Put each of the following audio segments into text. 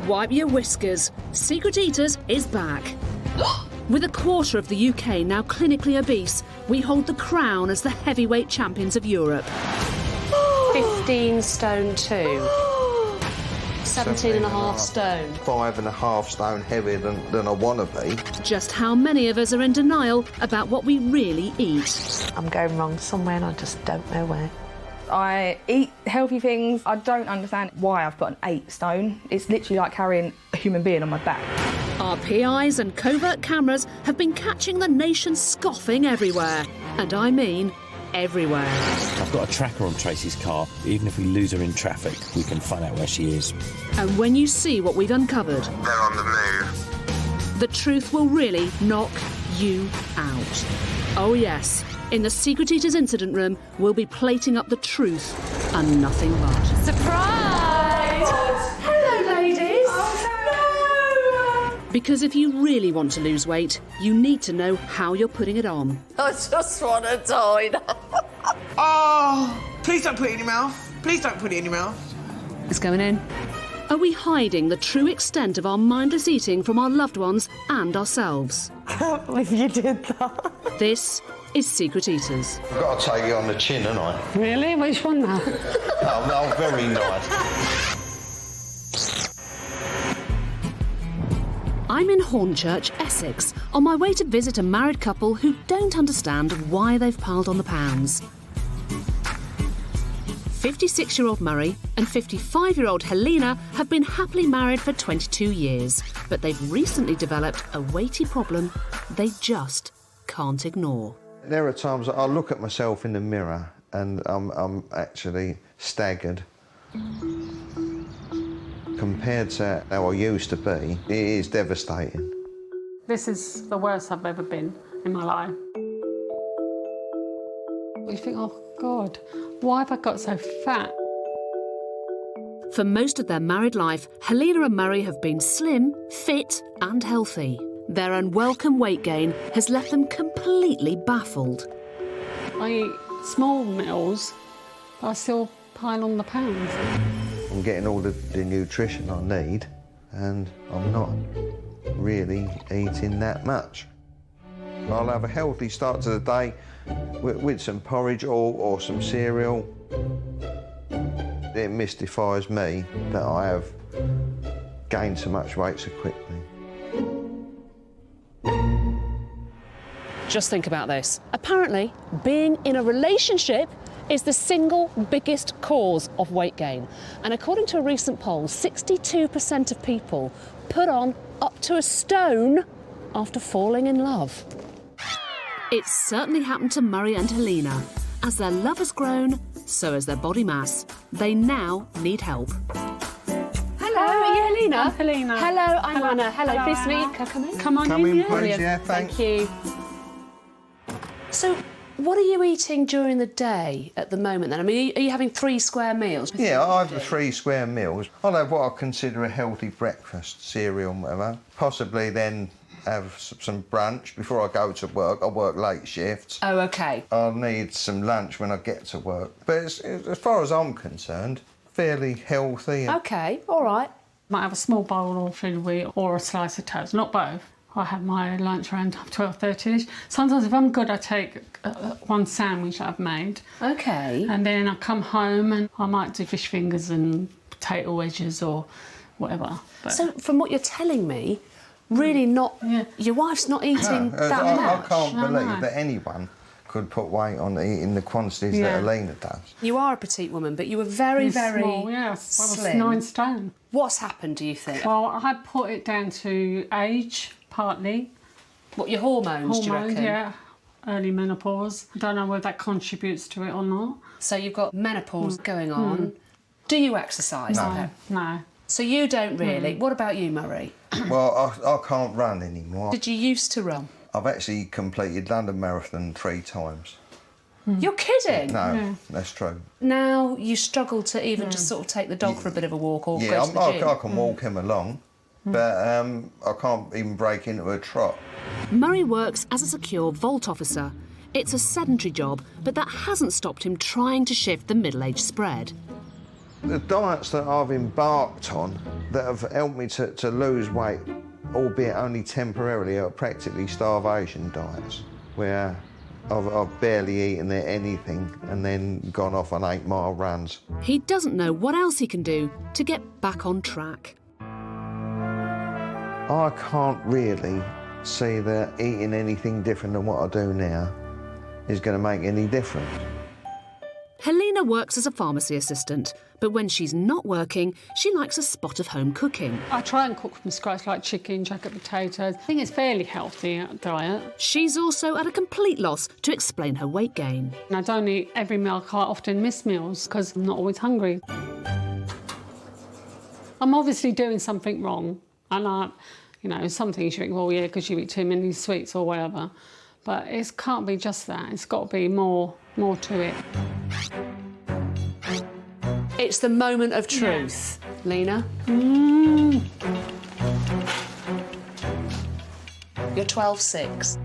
Wipe your whiskers. Secret Eaters is back. With a quarter of the UK now clinically obese, we hold the crown as the heavyweight champions of Europe. 15 stone 2. 17.5 stone. 5.5 stone heavier than I want to be. Just how many of us are in denial about what we really eat? I'm going wrong somewhere and I just don't know where. I eat healthy things. I don't understand why I've put an 8 stone. It's literally like carrying a human being on my back. Our PIs and covert cameras have been catching the nation scoffing everywhere. And I mean everywhere. I've got a tracker on Tracy's car. Even if we lose her in traffic, we can find out where she is. And when you see what we've uncovered, They're on the move. the truth will really knock you out. Oh yes, in the Secret Eaters incident room, we'll be plating up the truth and nothing but. Surprise! Hello, ladies. Because if you really want to lose weight, you need to know how you're putting it on. I just want to die now. Oh, please don't put it in your mouth. Please don't put it in your mouth. It's going in. Are we hiding the true extent of our mindless eating from our loved ones and ourselves? I can't believe you did that. This is Secret Eaters. I've got to take you on the chin, haven't I? Really? Which one now? Oh, very nice. I'm in Hornchurch, Essex, on my way to visit a married couple who don't understand why they've piled on the pounds. 56-year-old Murray and 55-year-old Helena have been happily married for 22 years, but they've recently developed a weighty problem they just can't ignore. There are times that I look at myself in the mirror and I'm actually staggered. Compared to how I used to be, it is devastating. This is the worst I've ever been in my life. You think, oh God, why have I got so fat? For most of their married life, Helena and Murray have been slim, fit and healthy. Their unwelcome weight gain has left them completely baffled. I eat small meals, but I still pile on the pounds. I'm getting all the nutrition I need and I'm not really eating that much. I'll have a healthy start to the day with some porridge or some cereal. It mystifies me that I have gained so much weight so quickly. Just think about this. Apparently, being in a relationship is the single biggest cause of weight gain. And according to a recent poll, 62% of people put on up to a stone after falling in love. It's certainly happened to Murray and Helena. As their love has grown, so has their body mass. They now need help. Hello, are you Helena? I'm Helena. Hello, I'm Anna. Hello, Hello, please meet. Anna. Can I come in? Come on Come in, yeah. please. Brilliant. Yeah, Thank you. So, what are you eating during the day at the moment then? I mean, are you having 3 square meals? Yeah, I have the 3 square meals. I'll have what I consider a healthy breakfast, cereal and whatever. Possibly then have some brunch before I go to work. I work late shifts. Oh, OK. I'll need some lunch when I get to work. But as far as I'm concerned, fairly healthy. OK, all right. Might have a small bowl of food wheat or a slice of toast, not both. I have my lunch around 12:30ish. Sometimes if I'm good, I take one sandwich that I've made. OK. And then I come home and I might do fish fingers and potato wedges or whatever. But So, from what you're telling me, really not... Yeah. Your wife's not eating that I much. can't No, believe no. that anyone could put weight on eating the quantities Yeah. that Helena does. You are a petite woman, but you were very, very small, yeah, I was slim. 9 stone. What's happened, do you think? Well, I put it down to age, partly. What, your hormones, do you Hormones, reckon? yeah. Early menopause. I don't know whether that contributes to it or not. So you've got menopause going on. Do you exercise? No. No. So you don't really. What about you, Murray? Well, I can't run anymore. Did you used to run? I've actually completed London Marathon 3 times. You're kidding? No, that's true. Now you struggle to even just sort of take the dog for a bit of a walk or Yeah, go to the gym. I can walk him along, but I can't even break into a trot. Murray works as a secure vault officer. It's a sedentary job, but that hasn't stopped him trying to shift the middle-age spread. The diets that I've embarked on that have helped me to lose weight, albeit only temporarily, are practically starvation diets, where I've barely eaten anything and then gone off on 8-mile runs. He doesn't know what else he can do to get back on track. I can't really see that eating anything different than what I do now is going to make any difference. Helena works as a pharmacy assistant, but when she's not working, she likes a spot of home cooking. I try and cook from scratch, like chicken, jacket potatoes. I think it's fairly healthy diet. She's also at a complete loss to explain her weight gain. And I don't eat every meal. I often miss meals because I'm not always hungry. I'm obviously doing something wrong, and some things you think, well, yeah, because you eat too many sweets or whatever. But it can't be just that. It's got to be more to it. It's the moment of truth, Lena. You're 12.6.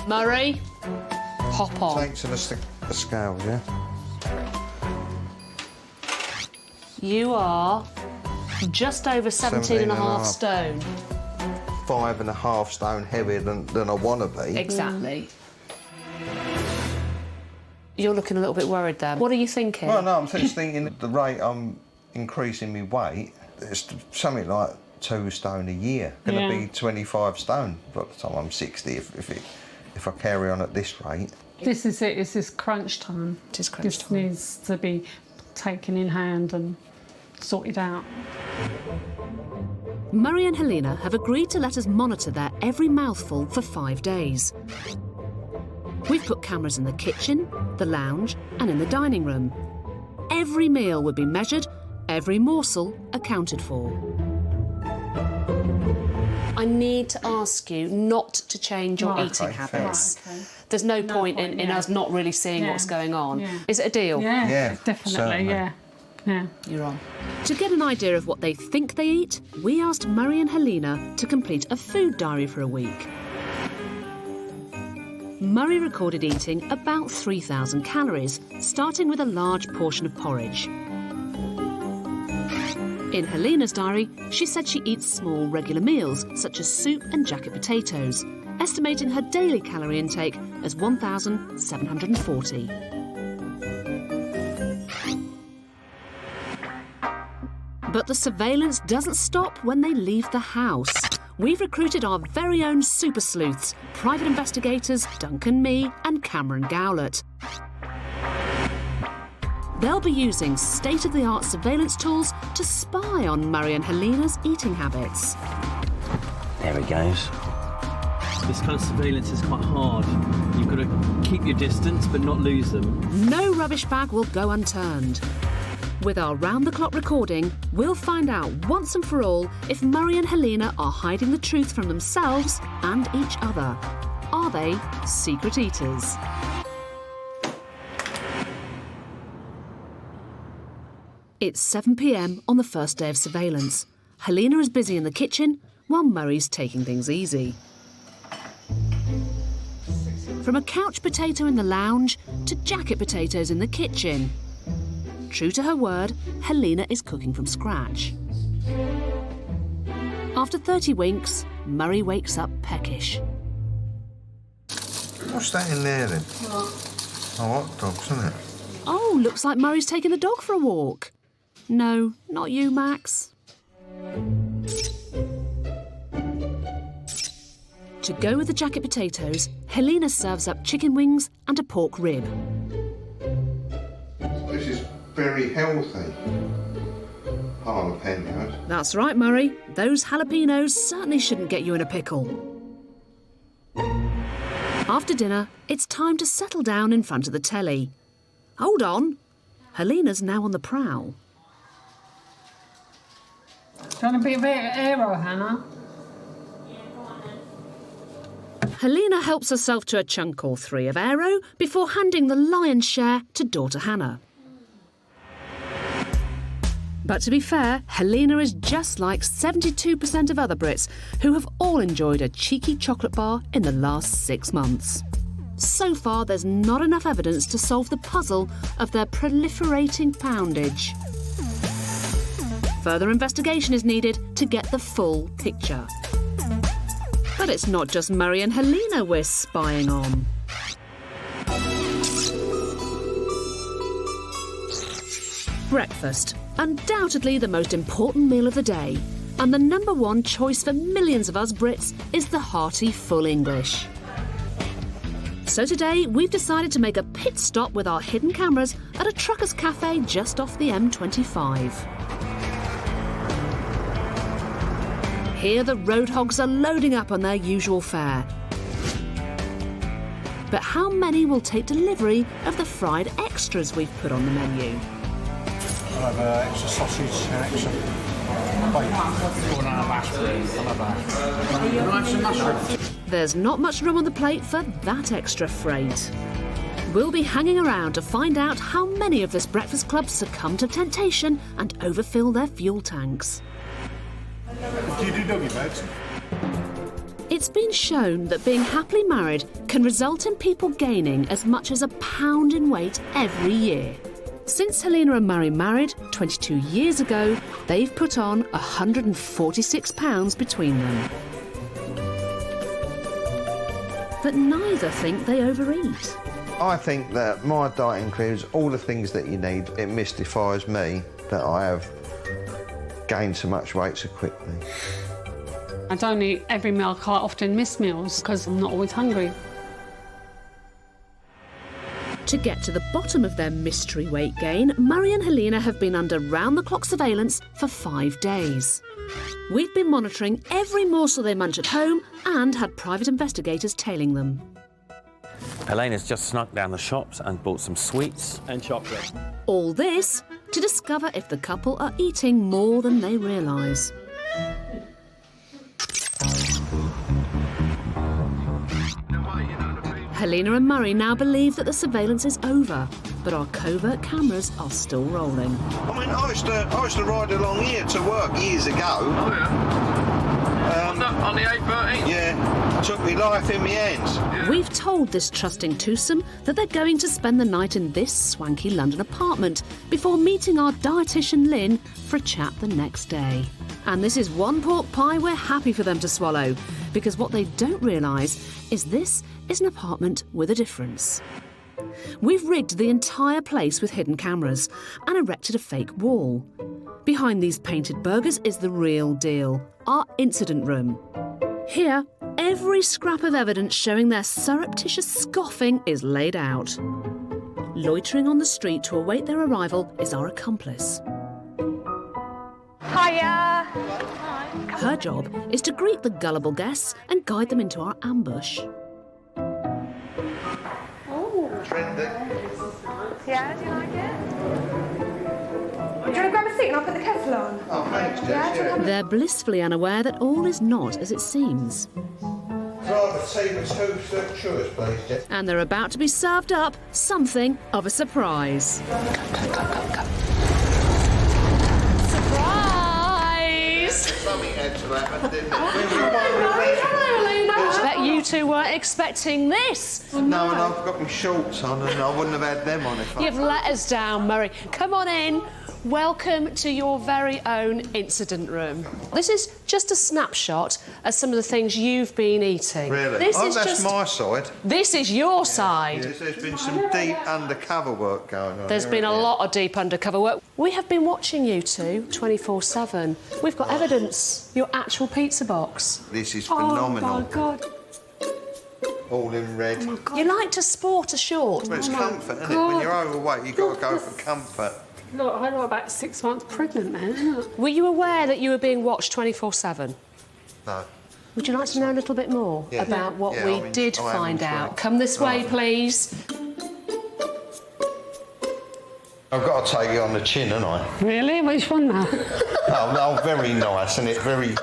Murray, hop on. Take to the scale, yeah? You are just over 17.5 stone. 5.5 stone heavier than I want to be. Exactly. You're looking a little bit worried there. What are you thinking? Well, no, I'm just thinking at the rate I'm increasing my weight, it's something like 2 stone a year. Going to be 25 stone by the time I'm 60 if I carry on at this rate. This is it. It's this crunch time. It is crunch time. This needs to be taken in hand and sorted out. Murray and Helena have agreed to let us monitor their every mouthful for 5 days. We've put cameras in the kitchen, the lounge, and in the dining room. Every meal would be measured, every morsel accounted for. I need to ask you not to change your eating habits. Okay. There's no point in us not really seeing what's going on. Yeah. Is it a deal? Yeah, definitely, certainly. yeah. You're on. To get an idea of what they think they eat, we asked Murray and Helena to complete a food diary for a week. Murray recorded eating about 3,000 calories, starting with a large portion of porridge. In Helena's diary, she said she eats small, regular meals, such as soup and jacket potatoes, estimating her daily calorie intake as 1,740. But the surveillance doesn't stop when they leave the house. We've recruited our very own super sleuths, private investigators Duncan Mee and Cameron Gowlett. They'll be using state-of-the-art surveillance tools to spy on Murray and Helena's eating habits. There he goes. This kind of surveillance is quite hard. You've got to keep your distance but not lose them. No rubbish bag will go unturned. With our round-the-clock recording, we'll find out once and for all if Murray and Helena are hiding the truth from themselves and each other. Are they secret eaters? It's 7 p.m. on the first day of surveillance. Helena is busy in the kitchen while Murray's taking things easy. From a couch potato in the lounge to jacket potatoes in the kitchen. True to her word, Helena is cooking from scratch. After 30 winks, Murray wakes up peckish. What's that in there then? What? Oh, hot dogs, isn't it? Oh, looks like Murray's taking the dog for a walk. No, not you, Max. To go with the jacket potatoes, Helena serves up chicken wings and a pork rib. This is very healthy. Jalapenos. That's right, Murray. Those jalapenos certainly shouldn't get you in a pickle. After dinner, it's time to settle down in front of the telly. Hold on. Helena's now on the prowl. Do you want a bit of aero, Hannah? Helena helps herself to a chunk or 3 of aero before handing the lion's share to daughter Hannah. But to be fair, Helena is just like 72% of other Brits who have all enjoyed a cheeky chocolate bar in the last 6 months. so far there's not enough evidence to solve the puzzle of their proliferating poundage. Further investigation is needed to get the full picture. But it's not just Murray and Helena we're spying on. Breakfast, undoubtedly the most important meal of the day, and the #1 choice for millions of us Brits is the hearty full English. So today we've decided to make a pit stop with our hidden cameras at a trucker's cafe just off the M25. Here the road hogs are loading up on their usual fare. But how many will take delivery of the fried extras we've put on the menu? I'll have extra sausage, extra bacon. There's not much room on the plate for that extra freight. We'll be hanging around to find out how many of this breakfast club succumb to temptation and overfill their fuel tanks. Do you do doggy bags? It's been shown that being happily married can result in people gaining as much as £1 pound in weight every year. Since Helena and Murray married 22 years ago, they've put on 146 pounds between them. But neither think they overeat. I think that my diet includes all the things that you need. It mystifies me that I have gained so much weight so quickly. I don't eat every meal. I quite often miss meals because I'm not always hungry. To get to the bottom of their mystery weight gain, Murray and Helena have been under round-the-clock surveillance for 5 days. We've been monitoring every morsel they munch at home and had private investigators tailing them. Helena's just snuck down the shops and bought some sweets And chocolate. All this to discover if the couple are eating more than they realise. Helena and Murray now believe that the surveillance is over, but our covert cameras are still rolling. I mean, I used to ride along here to work years ago. Oh, yeah. On the A13? Yeah, took me life in my hands. We've told this trusting twosome that they're going to spend the night in this swanky London apartment before meeting our dietitian Lynn for a chat the next day. And this is one pork pie we're happy for them to swallow, because what they don't realise is this is an apartment with a difference. We've rigged the entire place with hidden cameras and erected a fake wall. Behind these painted burgers is the real deal, our incident room. Here, every scrap of evidence showing their surreptitious scoffing is laid out. Loitering on the street to await their arrival is our accomplice. Hiya! Her job is to greet the gullible guests and guide them into our ambush. Yeah, do you like it? Do you want to grab a seat and I'll put the kettle on? Oh, thanks, Jess. Yeah. They're blissfully unaware that all is not as it seems. Rather tea with 2 churros, please, Jess. And they're about to be served up something of a surprise. Surprise! Something had to happen, didn't it? I bet you two weren't expecting this. No, and I've got my shorts on and I wouldn't have had them on if I... You've let us down, Murray. Come on in. Welcome to your very own incident room. This is just a snapshot of some of the things you've been eating. Really? This oh, is that's just... my side. This is your side. Yes, there's been some deep undercover work going on. There's been a lot of deep undercover work. We have been watching you two 24/7. We've got evidence. Your actual pizza box. This is phenomenal. Oh, my God. All in red. You like to sport a short. Well, it's comfort, isn't it? When you're overweight, you've got to go for comfort. Look, I was about 6 months pregnant then, isn't it? Were you aware that you were being watched 24/7? No. Would you like to know a little bit more Yeah. about what Yeah, we I mean, did I am find intrigued. out? Come this way, please. I've got to take you on the chin, haven't I? Really? Which one now? Oh, very nice, and it very...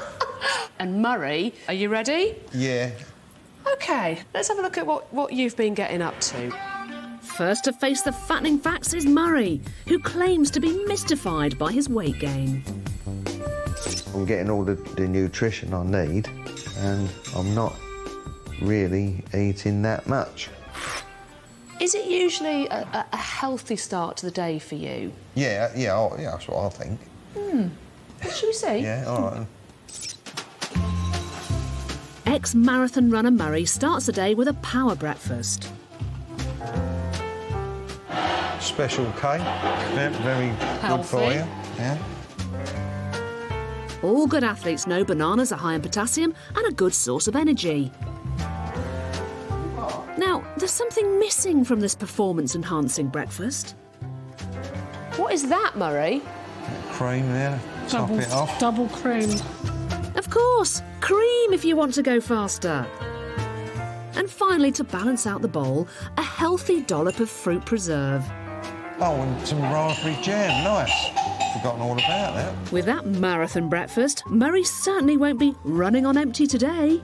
And Murray, are you ready? Yeah. OK, let's have a look at what you've been getting up to. First to face the fattening facts is Murray, who claims to be mystified by his weight gain. I'm getting all the nutrition I need, and I'm not really eating that much. Is it usually a healthy start to the day for you? Yeah, that's what I think. Shall we see? Yeah, all right. Ex-marathon runner Murray starts the day with a power breakfast. Special K, very good for you. Yeah. All good athletes know bananas are high in potassium and a good source of energy. Now, there's something missing from this performance-enhancing breakfast. What is that, Murray? Cream there, top it off. Double cream. Of course, cream if you want to go faster. And finally, to balance out the bowl, a healthy dollop of fruit preserve. Oh, and some raspberry jam, nice. Forgotten all about that. With that marathon breakfast, Murray certainly won't be running on empty today.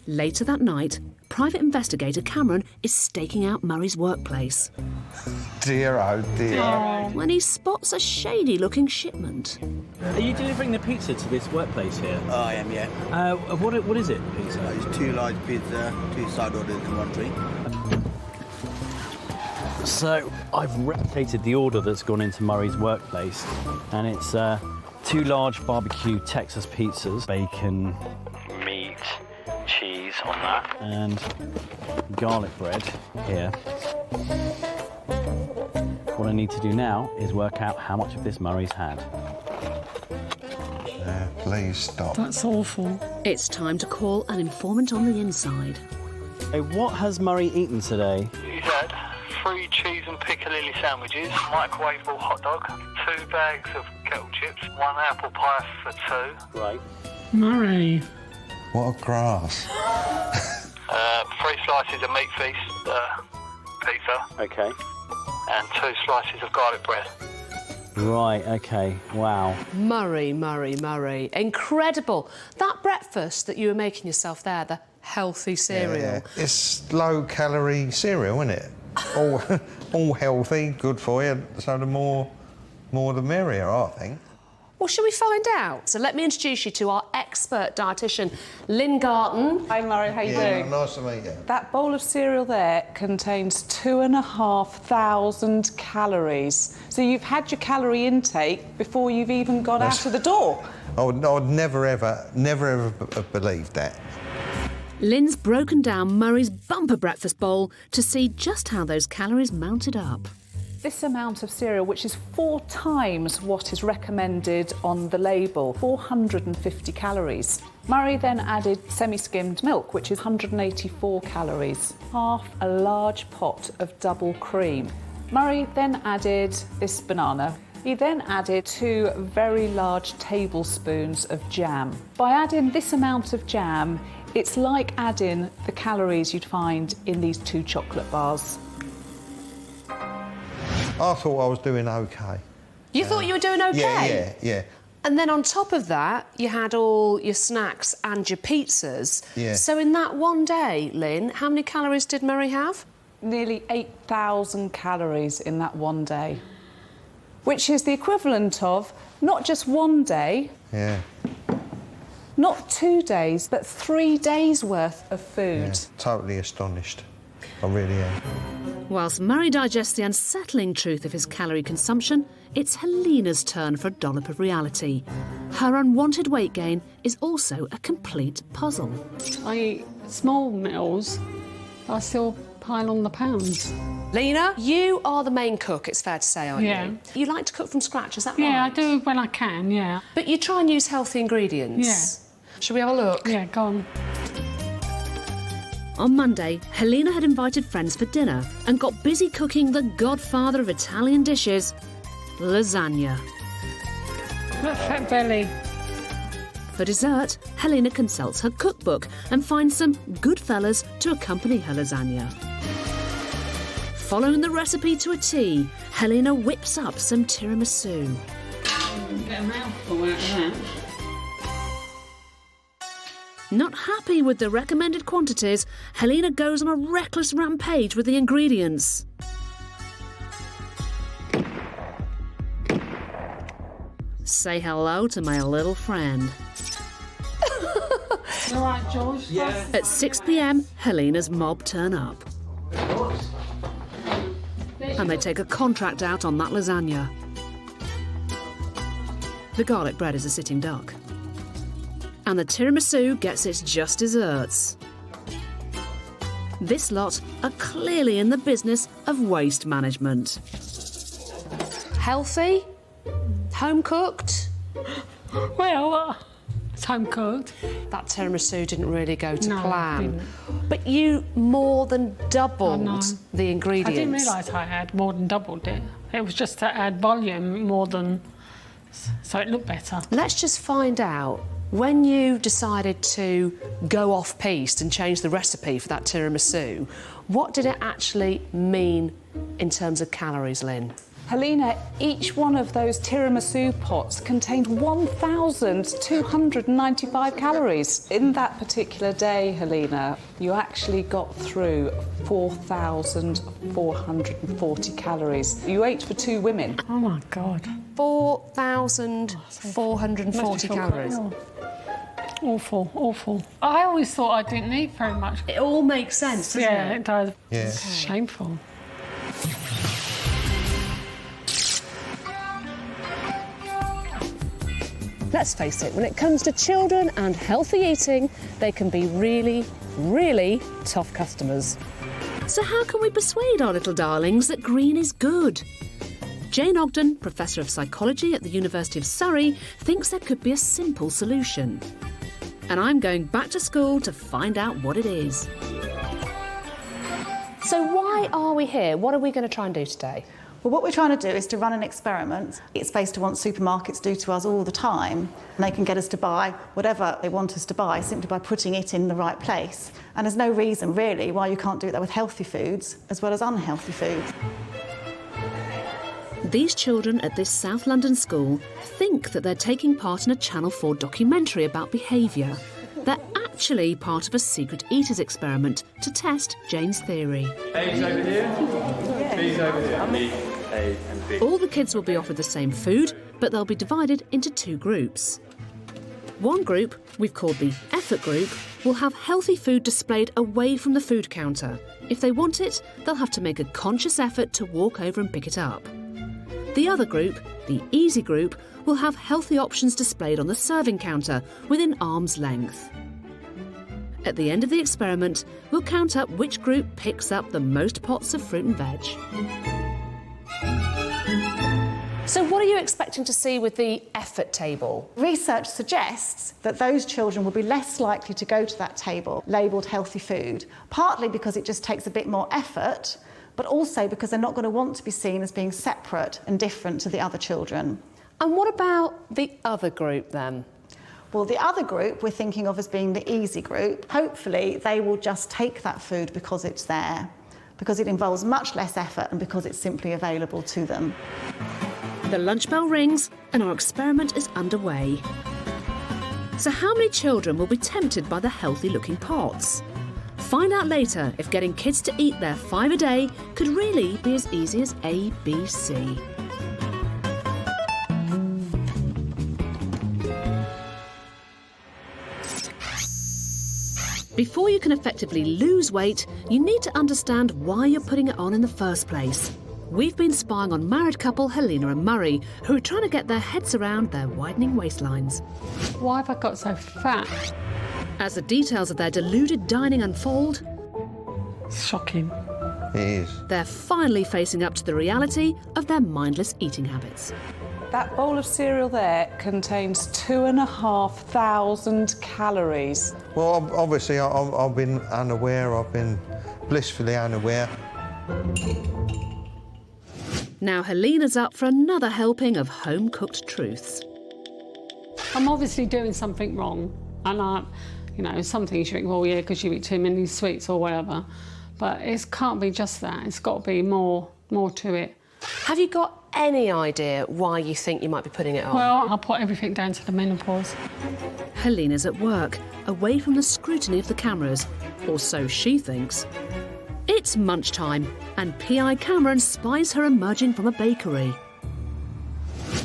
Later that night, private investigator Cameron is staking out Murray's workplace Dear, oh dear. when he spots a shady-looking shipment. Are you delivering the pizza to this workplace here? I am, yeah. What is it, the pizza? It's 2 large pizza, 2 side orders and 1 drink. So I've replicated the order that's gone into Murray's workplace, and it's 2 large barbecue Texas pizzas, bacon, meat, cheese on that, and garlic bread here. What I need to do now is work out how much of this Murray's had. Please stop. That's awful. It's time to call an informant on the inside. Hey, what has Murray eaten today? He's had 3 cheese and piccalilli sandwiches, microwavable hot dog, 2 bags of kettle chips, 1 apple pie for 2. Right. Murray. What a grass. 3 slices of meat feast pizza. Okay. And 2 slices of garlic bread. Right, okay, wow. Murray. Incredible. That breakfast that you were making yourself there, the healthy cereal. Yeah. It's low-calorie cereal, isn't it? All healthy, good for you, so the more the merrier, I think. Well, shall we find out? So let me introduce you to our expert dietitian, Lynn Garton. Hi, Murray, how you doing? Nice to meet you. That bowl of cereal there contains 2,500 calories. So you've had your calorie intake before you've even got out of the door. I'd never ever have believed that. Lynn's broken down Murray's bumper breakfast bowl to see just how those calories mounted up. This amount of cereal, which is 4 times what is recommended on the label, 450 calories. Murray then added semi-skimmed milk, which is 184 calories, half a large pot of double cream. Murray then added this banana. He then added 2 very large tablespoons of jam. By adding this amount of jam, it's like adding the calories you'd find in these 2 chocolate bars. I thought I was doing OK. You thought you were doing OK? Yeah. And then on top of that, you had all your snacks and your pizzas. Yeah. So in that one day, Lynn, how many calories did Murray have? Nearly 8,000 calories in that one day, which is the equivalent of not just one day, Yeah. not 2 days, but 3 days' worth of food. Yeah. Totally astonished. I really am. Whilst Murray digests the unsettling truth of his calorie consumption, it's Helena's turn for a dollop of reality. Her unwanted weight gain is also a complete puzzle. I eat small meals, but I still pile on the pounds. Lena, you are the main cook, it's fair to say, aren't Yeah. you? You like to cook from scratch, is that right? Yeah, I do when I can, yeah. But you try and use healthy ingredients. Yeah. Shall we have a look? Yeah, go on. On Monday, Helena had invited friends for dinner and got busy cooking the godfather of Italian dishes, lasagna. Look, fat belly. For dessert, Helena consults her cookbook and finds some Goodfellas to accompany her lasagna. Following the recipe to a T, Helena whips up some tiramisu. Get a mouthful out of that. Not happy with the recommended quantities, Helena goes on a reckless rampage with the ingredients. Say hello to my little friend. You all right, George? Yeah. At 6 p.m, Helena's mob turn up. And they take a contract out on that lasagna. The garlic bread is a sitting duck. And the tiramisu gets its just desserts. This lot are clearly in the business of waste management. Healthy? Home cooked? Well, it's home cooked. That tiramisu didn't really go to No, plan. it didn't. But you more than doubled I know. the ingredients. I didn't realise I had more than doubled it. It was just to add volume more than... so it looked better. Let's just find out, when you decided to go off-piste and change the recipe for that tiramisu, what did it actually mean in terms of calories, Lynn? Helena, each one of those tiramisu pots contained 1,295 calories. In that particular day, Helena, you actually got through 4,440 calories. You ate for 2 women. Oh, my God. 4,440 calories. Awful, awful. I always thought I didn't eat very much. It all makes sense, doesn't Yeah, it? it does. Yeah. It's shameful. Let's face it, when it comes to children and healthy eating, they can be really, really tough customers. So how can we persuade our little darlings that green is good? Jane Ogden, Professor of Psychology at the University of Surrey, thinks there could be a simple solution. And I'm going back to school to find out what it is. So why are we here? What are we going to try and do today? Well, what we're trying to do is to run an experiment. It's based on what supermarkets do to us all the time. And they can get us to buy whatever they want us to buy simply by putting it in the right place. And there's no reason, really, why you can't do that with healthy foods as well as unhealthy foods. These children at this South London school think that they're taking part in a Channel 4 documentary about behaviour. They're actually part of a secret eaters experiment to test Jane's theory. A's over here, B's over here. B, A and B. All the kids will be offered the same food, but they'll be divided into 2 groups. One group, we've called the effort group, will have healthy food displayed away from the food counter. If they want it, they'll have to make a conscious effort to walk over and pick it up. The other group, the easy group, will have healthy options displayed on the serving counter within arm's length. At the end of the experiment, we'll count up which group picks up the most pots of fruit and veg. So what are you expecting to see with the effort table? Research suggests that those children will be less likely to go to that table labelled healthy food, partly because it just takes a bit more effort, but also because they're not going to want to be seen as being separate and different to the other children. And what about the other group then? Well, the other group we're thinking of as being the easy group. Hopefully they will just take that food because it's there, because it involves much less effort and because it's simply available to them. The lunch bell rings and our experiment is underway. So how many children will be tempted by the healthy-looking pots? Find out later if getting kids to eat their 5 a day could really be as easy as A, B, C. Before you can effectively lose weight, you need to understand why you're putting it on in the first place. We've been spying on married couple Helena and Murray, who are trying to get their heads around their widening waistlines. Why have I got so fat? As the details of their deluded dining unfold, It's shocking. It is. they're finally facing up to the reality of their mindless eating habits. That bowl of cereal there contains 2,500 calories. Well, obviously, I've been unaware. I've been blissfully unaware. Now Helena's up for another helping of home-cooked truths. I'm obviously doing something wrong, and some things you think, well, yeah, because you eat too many sweets or whatever, but it can't be just that. It's got to be more to it. Have you got any idea why you think you might be putting it on? Well, I'll put everything down to the menopause. Helena's at work, away from the scrutiny of the cameras, or so she thinks. It's munch time, and P.I. Cameron spies her emerging from a bakery.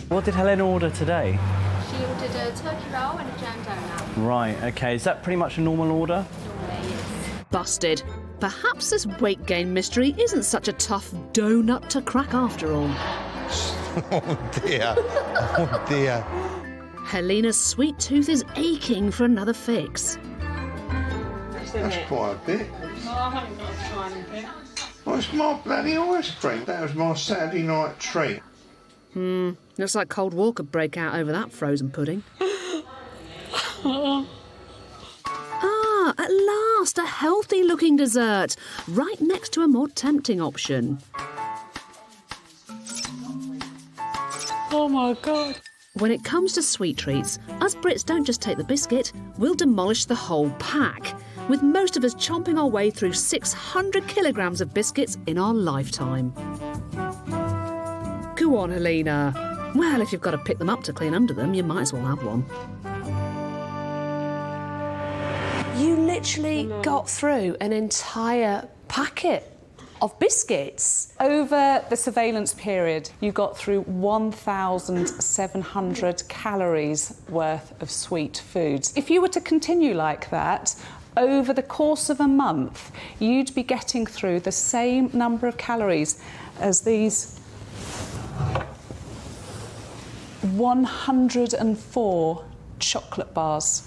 What did Helena order today? She ordered a turkey roll and a jam donut. Right, OK. Is that pretty much a normal order? Busted. Perhaps this weight gain mystery isn't such a tough donut to crack after all. Oh dear, oh dear. Helena's sweet tooth is aching for another fix. That's quite a bit. No, I haven't got a tiny bit. Well, it's my bloody ice cream. That was my Saturday night treat. Looks like Cold War could break out over that frozen pudding. At last, a healthy-looking dessert, right next to a more tempting option. Oh my God. When it comes to sweet treats, us Brits don't just take the biscuit, we'll demolish the whole pack, with most of us chomping our way through 600 kilograms of biscuits in our lifetime. Go on, Helena. Well, if you've got to pick them up to clean under them, you might as well have one. You literally got through an entire packet of biscuits. Over the surveillance period, you got through 1,700 calories worth of sweet foods. If you were to continue like that, over the course of a month, you'd be getting through the same number of calories as these 104 chocolate bars.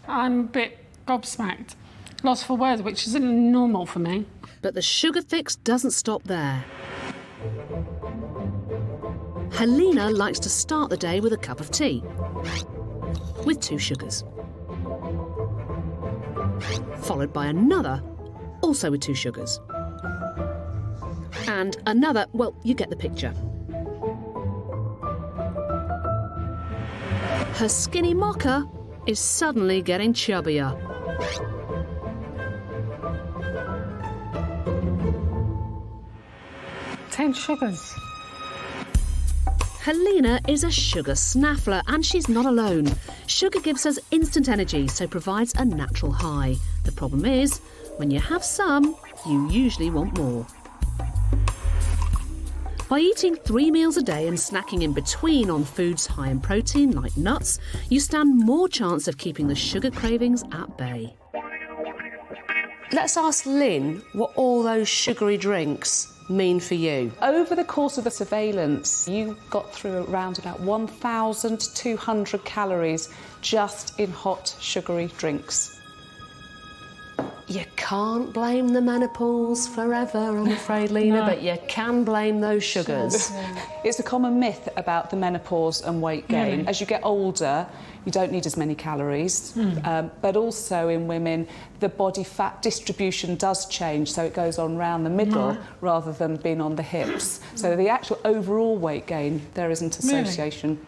I'm a bit gobsmacked. Lost for words, which isn't normal for me. But the sugar fix doesn't stop there. Helena likes to start the day with a cup of tea, with 2 sugars. Followed by another, also with 2 sugars. And another, well, you get the picture. Her skinny mocha is suddenly getting chubbier. Ten sugars. Helena is a sugar snaffler, and she's not alone. Sugar gives us instant energy, so provides a natural high. The problem is, when you have some, you usually want more. By eating 3 meals a day and snacking in between on foods high in protein, like nuts, you stand more chance of keeping the sugar cravings at bay. Let's ask Lynn what all those sugary drinks mean for you. Over the course of the surveillance, you got through around about 1,200 calories just in hot, sugary drinks. You can't blame the menopause forever, I'm afraid, Lena, but you can blame those sugars. It's a common myth about the menopause and weight gain. As you get older, you don't need as many calories, but also in women, the body fat distribution does change, so it goes on round the middle rather than being on the hips. So the actual overall weight gain, there isn't association.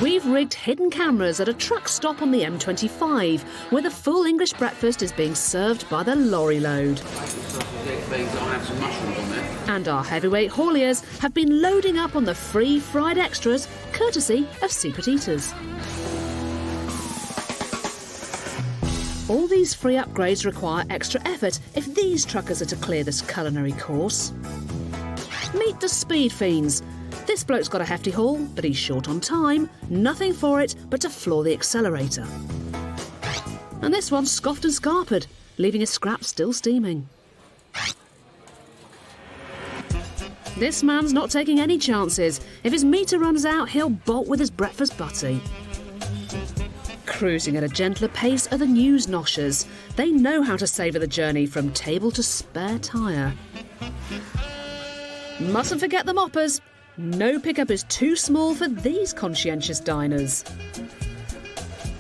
We've rigged hidden cameras at a truck stop on the M25, where the full English breakfast is being served by the lorry load. And our heavyweight hauliers have been loading up on the free fried extras, courtesy of Secret Eaters. All these free upgrades require extra effort if these truckers are to clear this culinary course. Meet the speed fiends. This bloke's got a hefty haul, but he's short on time. Nothing for it but to floor the accelerator. And this one's scoffed and scarpered, leaving his scrap still steaming. This man's not taking any chances. If his meter runs out, he'll bolt with his breakfast butty. Cruising at a gentler pace are the news noshers. They know how to savour the journey from table to spare tyre. Mustn't forget the moppers. No pickup is too small for these conscientious diners.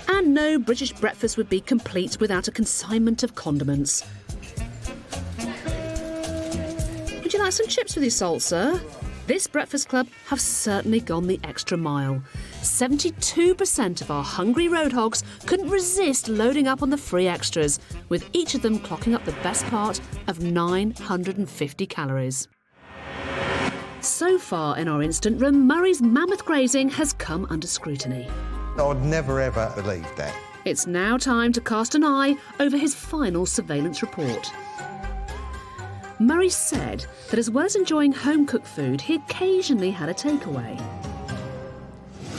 And no British breakfast would be complete without a consignment of condiments. Would you like some chips with your salt, sir? This breakfast club have certainly gone the extra mile. 72% of our hungry road hogs couldn't resist loading up on the free extras, with each of them clocking up the best part of 950 calories. So far in our instant room, Murray's mammoth grazing has come under scrutiny. I'd never ever believe that. It's now time to cast an eye over his final surveillance report. Murray said that as well as enjoying home-cooked food, he occasionally had a takeaway.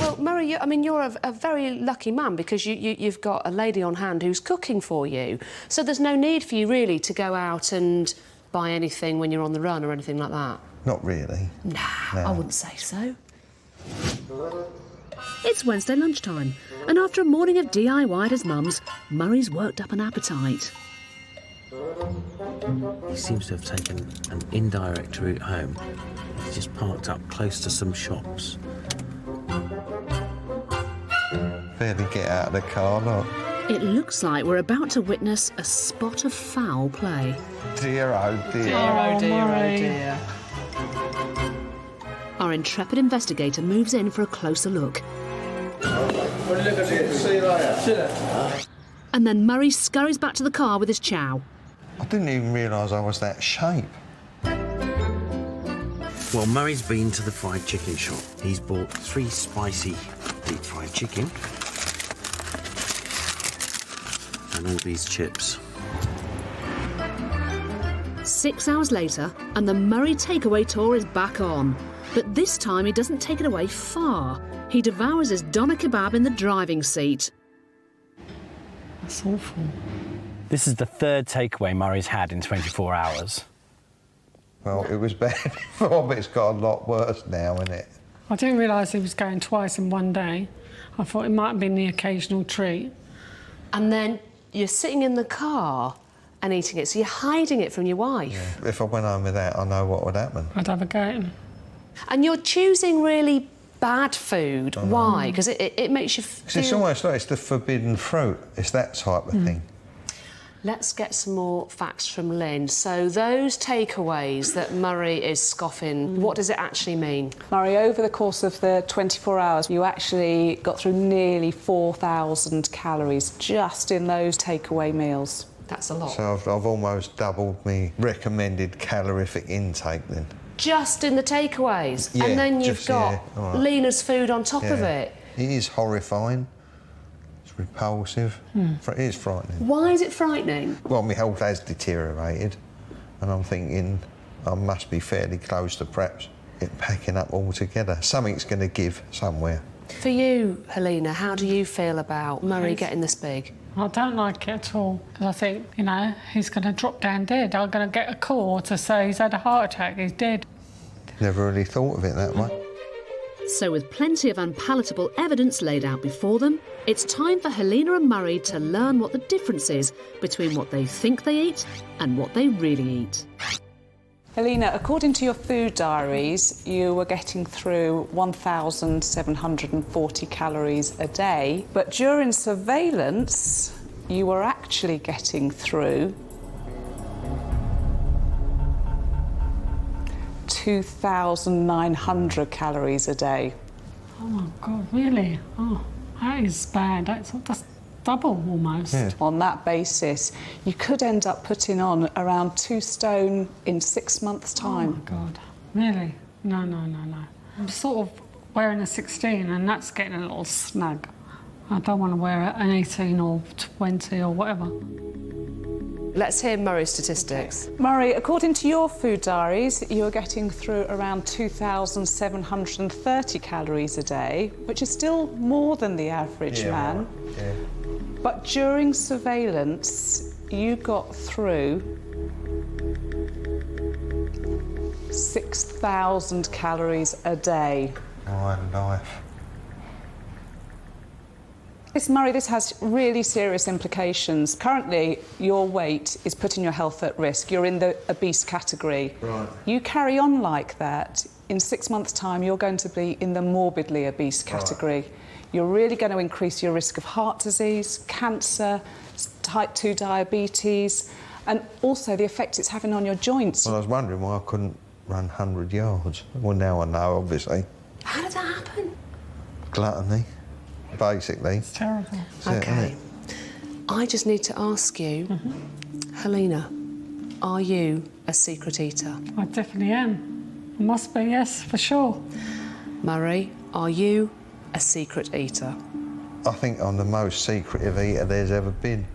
Well, Murray, you're a very lucky man because you've got a lady on hand who's cooking for you. So there's no need for you, really, to go out and buy anything when you're on the run or anything like that. Not really. Nah, No. I wouldn't say so. It's Wednesday lunchtime, and after a morning of DIY at his mum's, Murray's worked up an appetite. He seems to have taken an indirect route home. He's just parked up close to some shops. Barely get out of the car, look. It looks like we're about to witness a spot of foul play. Dear, oh dear. Dear, oh dear, oh dear. Our intrepid investigator moves in for a closer look. See you later. And then Murray scurries back to the car with his chow. I didn't even realise I was that shape. Well, Murray's been to the fried chicken shop. He's bought 3 spicy deep fried chicken and all these chips. 6 hours later, and the Murray takeaway tour is back on. But this time he doesn't take it away far. He devours his doner kebab in the driving seat. That's awful. This is the 3rd takeaway Murray's had in 24 hours. Well, it was bad before, but it's got a lot worse now, isn't it? I didn't realise he was going twice in one day. I thought it might have been the occasional treat. And then you're sitting in the car and eating it, so you're hiding it from your wife. Yeah. If I went home with that, I know what would happen. I'd have a go at him. And you're choosing really bad food. Why? Because it makes you feel... It's almost like it's the forbidden fruit. It's that type of thing. Let's get some more facts from Lynn. So those takeaways that Murray is scoffing, what does it actually mean? Murray, over the course of the 24 hours, you actually got through nearly 4,000 calories just in those takeaway meals. That's a lot. So I've almost doubled my recommended calorific intake then. Just in the takeaways? Yeah, and then you've just, got yeah, all right. Lena's food on top of it? It is horrifying. It's repulsive. It is frightening. Why is it frightening? Well, my health has deteriorated, and I'm thinking I must be fairly close to perhaps it packing up altogether. Something's going to give somewhere. For you, Helena, how do you feel about Murray getting this big? I don't like it at all, because I think, you know, he's going to drop down dead. I'm going to get a call to say he's had a heart attack, he's dead. Never really thought of it that way. So with plenty of unpalatable evidence laid out before them, it's time for Helena and Murray to learn what the difference is between what they think they eat and what they really eat. Helena, according to your food diaries, you were getting through 1,740 calories a day, but during surveillance, you were actually getting through 2,900 calories a day. Oh, my God, really? Oh, that is bad. That's double, almost. Yeah. On that basis, you could end up putting on around 2 stone in 6 months' time. Oh, my God. Really? No. I'm sort of wearing a 16 and that's getting a little snug. I don't want to wear an 18 or 20 or whatever. Let's hear Murray's statistics. Murray, according to your food diaries, you're getting through around 2,730 calories a day, which is still more than the average man. Right. Yeah. But during surveillance, you got through 6,000 calories a day. My life. Yes, Murray, this has really serious implications. Currently, your weight is putting your health at risk. You're in the obese category. Right. You carry on like that, in 6 months' time, you're going to be in the morbidly obese category. Right. You're really going to increase your risk of heart disease, cancer, type 2 diabetes, and also the effect it's having on your joints. Well, I was wondering why I couldn't run 100 yards. Well, now I know, obviously. How did that happen? Gluttony, basically. It's terrible. OK. I just need to ask you, Helena, are you a secret eater? I definitely am. I must be, yes, for sure. Murray, are you a secret eater? I think I'm the most secretive eater there's ever been.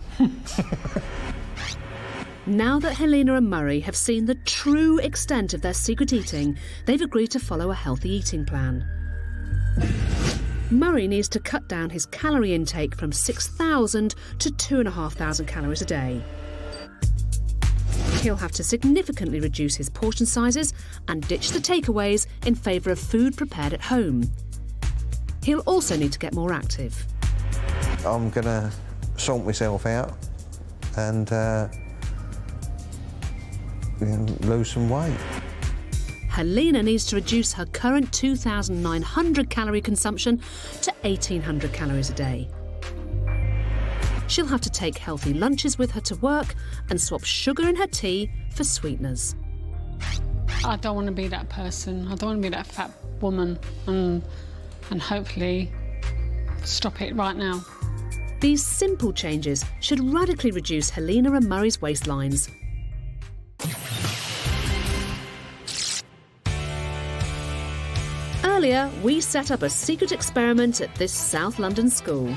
Now that Helena and Murray have seen the true extent of their secret eating, they've agreed to follow a healthy eating plan. Murray needs to cut down his calorie intake from 6,000 to 2,500 calories a day. He'll have to significantly reduce his portion sizes and ditch the takeaways in favour of food prepared at home. He'll also need to get more active. I'm going to sort myself out and lose some weight. Helena needs to reduce her current 2,900 calorie consumption to 1,800 calories a day. She'll have to take healthy lunches with her to work and swap sugar in her tea for sweeteners. I don't want to be that person. I don't want to be that fat woman and hopefully stop it right now. These simple changes should radically reduce Helena and Murray's waistlines. Earlier, we set up a secret experiment at this South London school.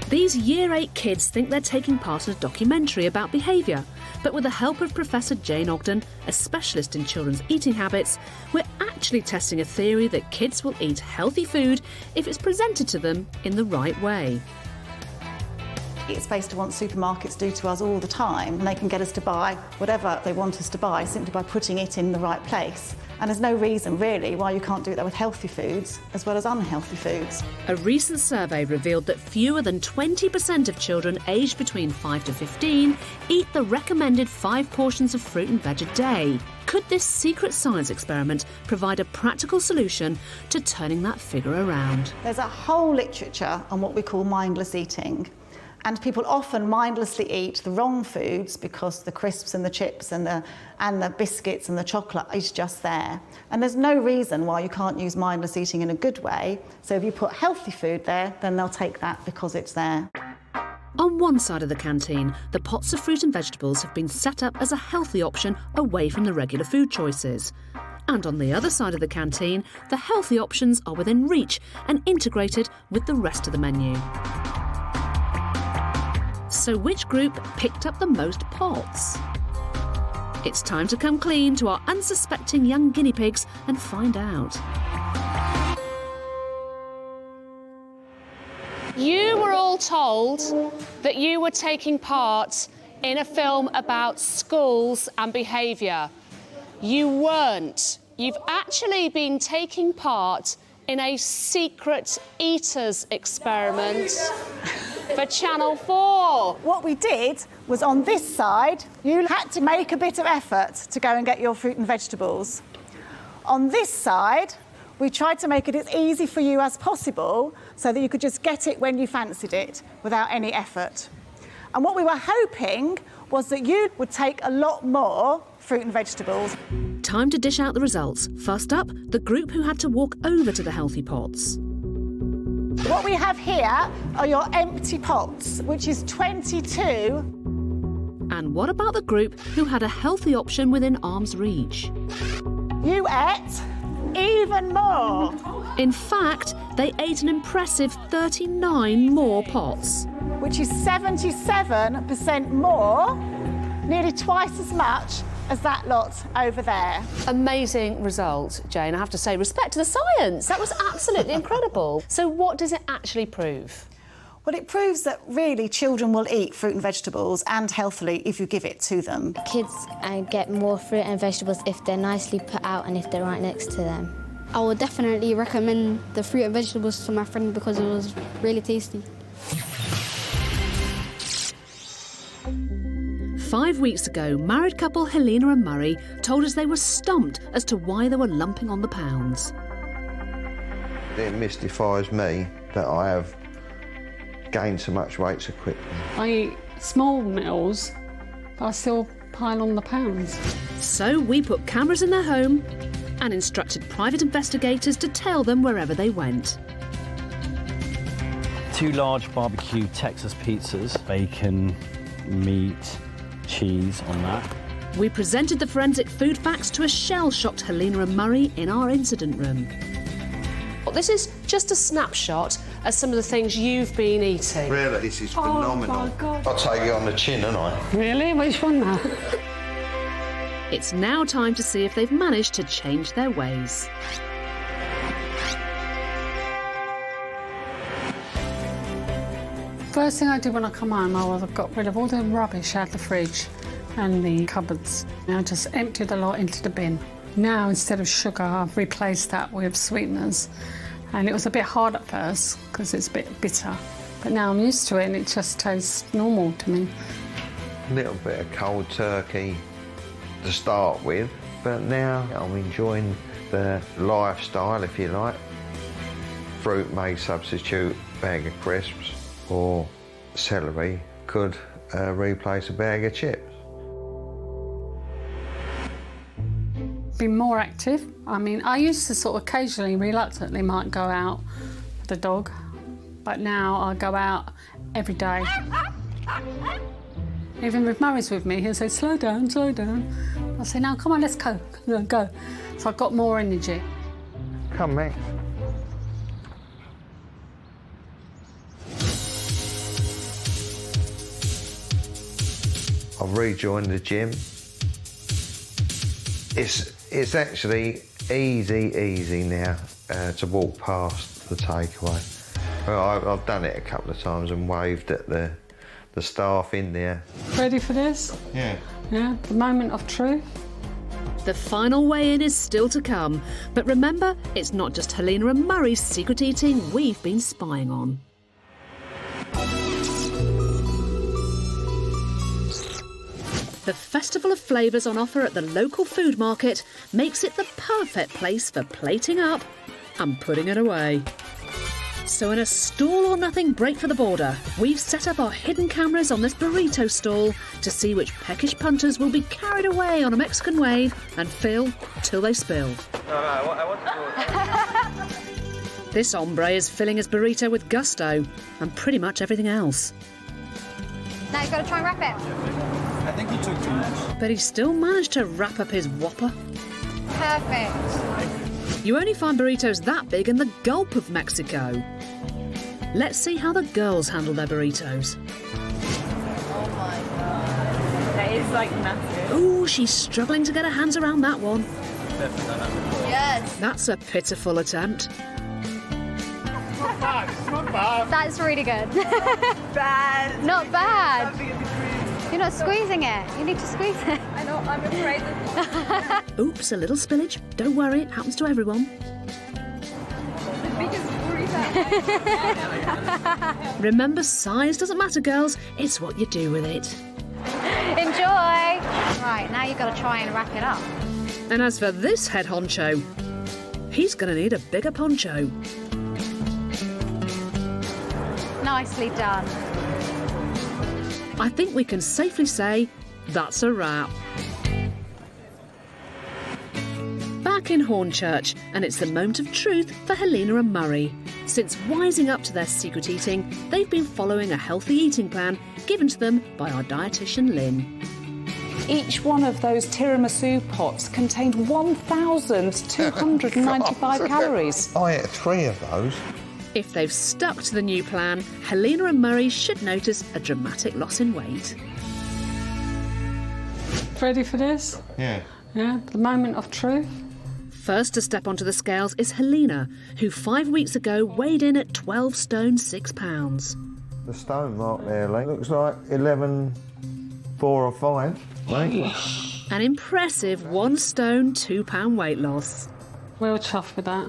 These Year 8 kids think they're taking part in a documentary about behaviour, but with the help of Professor Jane Ogden, a specialist in children's eating habits, we're actually testing a theory that kids will eat healthy food if it's presented to them in the right way. It's based on what supermarkets do to us all the time, and they can get us to buy whatever they want us to buy simply by putting it in the right place. And there's no reason, really, why you can't do that with healthy foods as well as unhealthy foods. A recent survey revealed that fewer than 20% of children aged between 5 to 15 eat the recommended 5 portions of fruit and veg a day. Could this secret science experiment provide a practical solution to turning that figure around? There's a whole literature on what we call mindless eating. And people often mindlessly eat the wrong foods because the crisps and the chips and the biscuits and the chocolate is just there. And there's no reason why you can't use mindless eating in a good way. So if you put healthy food there, then they'll take that because it's there. On one side of the canteen, the pots of fruit and vegetables have been set up as a healthy option away from the regular food choices. And on the other side of the canteen, the healthy options are within reach and integrated with the rest of the menu. So which group picked up the most pots? It's time to come clean to our unsuspecting young guinea pigs and find out. You were all told that you were taking part in a film about schools and behaviour. You weren't. You've actually been taking part in a secret eaters experiment for Channel 4. What we did was on this side, you had to make a bit of effort to go and get your fruit and vegetables. On this side, we tried to make it as easy for you as possible so that you could just get it when you fancied it without any effort. And what we were hoping was that you would take a lot more fruit and vegetables. Time to dish out the results. First up, the group who had to walk over to the healthy pots. What we have here are your empty pots, which is 22. And what about the group who had a healthy option within arm's reach? You ate even more. In fact, they ate an impressive 39 more pots. Which is 77% more, nearly twice as much as that lot over there. Amazing result, Jane. I have to say, respect to the science. That was absolutely incredible. So what does it actually prove? Well, it proves that really children will eat fruit and vegetables and healthily if you give it to them. Kids get more fruit and vegetables if they're nicely put out and if they're right next to them. I would definitely recommend the fruit and vegetables to my friend because it was really tasty. 5 weeks ago, married couple Helena and Murray told us they were stumped as to why they were lumping on the pounds. It mystifies me that I have gained so much weight so quickly. I eat small meals, but I still pile on the pounds. So we put cameras in their home and instructed private investigators to tail them wherever they went. 2 large barbecue Texas pizzas, bacon, meat, cheese on that. We presented the forensic food facts to a shell-shocked Helena and Murray in our incident room. Well, this is just a snapshot of some of the things you've been eating. Really, this is phenomenal. Oh, my God. I'll take you on the chin, haven't I? Really? Which one now? It's now time to see if they've managed to change their ways. First thing I did when I come home, I got rid of all the rubbish out the fridge and the cupboards. I just emptied a lot into the bin. Now, instead of sugar, I've replaced that with sweeteners. And it was a bit hard at first because it's a bit bitter. But now I'm used to it and it just tastes normal to me. A little bit of cold turkey to start with, but now I'm enjoying the lifestyle, if you like. Fruit may substitute a bag of crisps, or celery could replace a bag of chips. Be more active. I mean, I used to sort of occasionally, reluctantly, might go out with the dog, but now I go out every day. Even if Murray's with me, he'll say, slow down, slow down. I say, now, come on, let's go, go. So I've got more energy. Come, Max. I've rejoined the gym. It's actually easy now to walk past the takeaway. Well, I've done it a couple of times and waved at the staff in there. Ready for this? Yeah. Yeah, the moment of truth. The final weigh-in is still to come, but remember, it's not just Helena and Murray's secret eating we've been spying on. The Festival of Flavours on offer at the local food market makes it the perfect place for plating up and putting it away. So in a stall-or-nothing break for the border, we've set up our hidden cameras on this burrito stall to see which peckish punters will be carried away on a Mexican wave and fill till they spill. I want to go. This hombre is filling his burrito with gusto and pretty much everything else. Now you've got to try and wrap it. I think you took too much. But he still managed to wrap up his Whopper. Perfect. You only find burritos that big in the Gulf of Mexico. Let's see how the girls handle their burritos. Oh my God. That is like massive. Ooh, she's struggling to get her hands around that one. Yes. That's a pitiful attempt. Not bad, it's not bad. That's really good. Bad. Not bad. You're not squeezing it. You need to squeeze it. I know, I'm afraid that... Oops, a little spillage. Don't worry, it happens to everyone. The biggest burrito. Remember, size doesn't matter, girls. It's what you do with it. Enjoy. Right, now you've got to try and wrap it up. And as for this head honcho, he's going to need a bigger poncho. Nicely done. I think we can safely say that's a wrap. Back in Hornchurch, and it's the moment of truth for Helena and Murray. Since wising up to their secret eating, they've been following a healthy eating plan given to them by our dietitian Lynn. Each one of those tiramisu pots contained 1,295 calories. I ate 3 of those. If they've stuck to the new plan, Helena and Murray should notice a dramatic loss in weight. Ready for this? Yeah. Yeah, the moment of truth. First to step onto the scales is Helena, who 5 weeks ago weighed in at 12 stone 6 pounds. The stone mark there, Lee, looks like 11, 4 or 5. Right? An impressive 1 stone 2 pound weight loss. Well chuffed with that.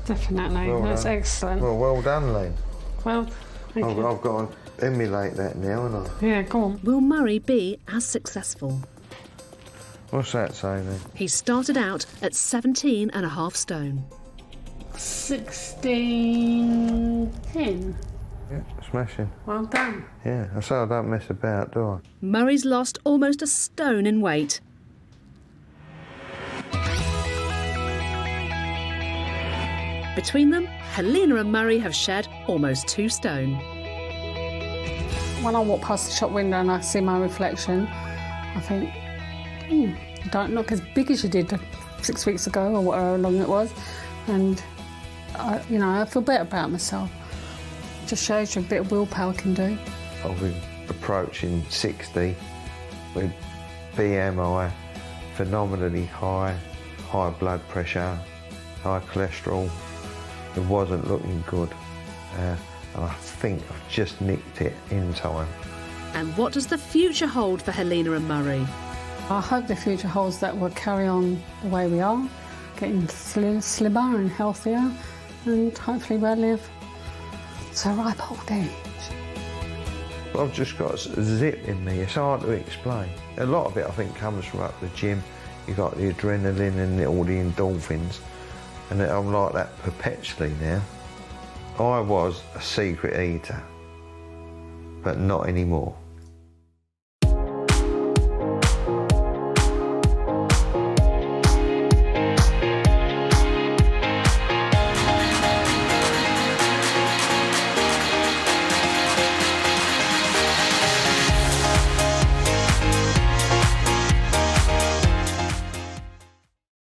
Definitely, Well that's done. excellent. Well done, Lee. Well, thank you. I've got to emulate that now, haven't I? Yeah, go on. Will Murray be as successful? What's that say then? He started out at 17.5 stone. 16.10. Yeah, smashing. Well done. Yeah, I say I don't mess about, do I? Murray's lost almost a stone in weight. Between them, Helena and Murray have shed almost 2 stone. When I walk past the shop window and I see my reflection, I think, you don't look as big as you did 6 weeks ago or however long it was. And, I feel better about myself. It just shows you a bit of willpower can do. I'll be approaching 60 with BMI phenomenally high blood pressure, high cholesterol. It wasn't looking good. and I think I've just nicked it in time. And what does the future hold for Helena and Murray? I hope the future holds that we'll carry on the way we are, getting slimmer and healthier, and hopefully we'll live to a ripe old age. I've just got zip in me, it's hard to explain. A lot of it I think comes from up the gym. You've got the adrenaline and all the endorphins, and I'm like that perpetually now. I was a secret eater, but not anymore.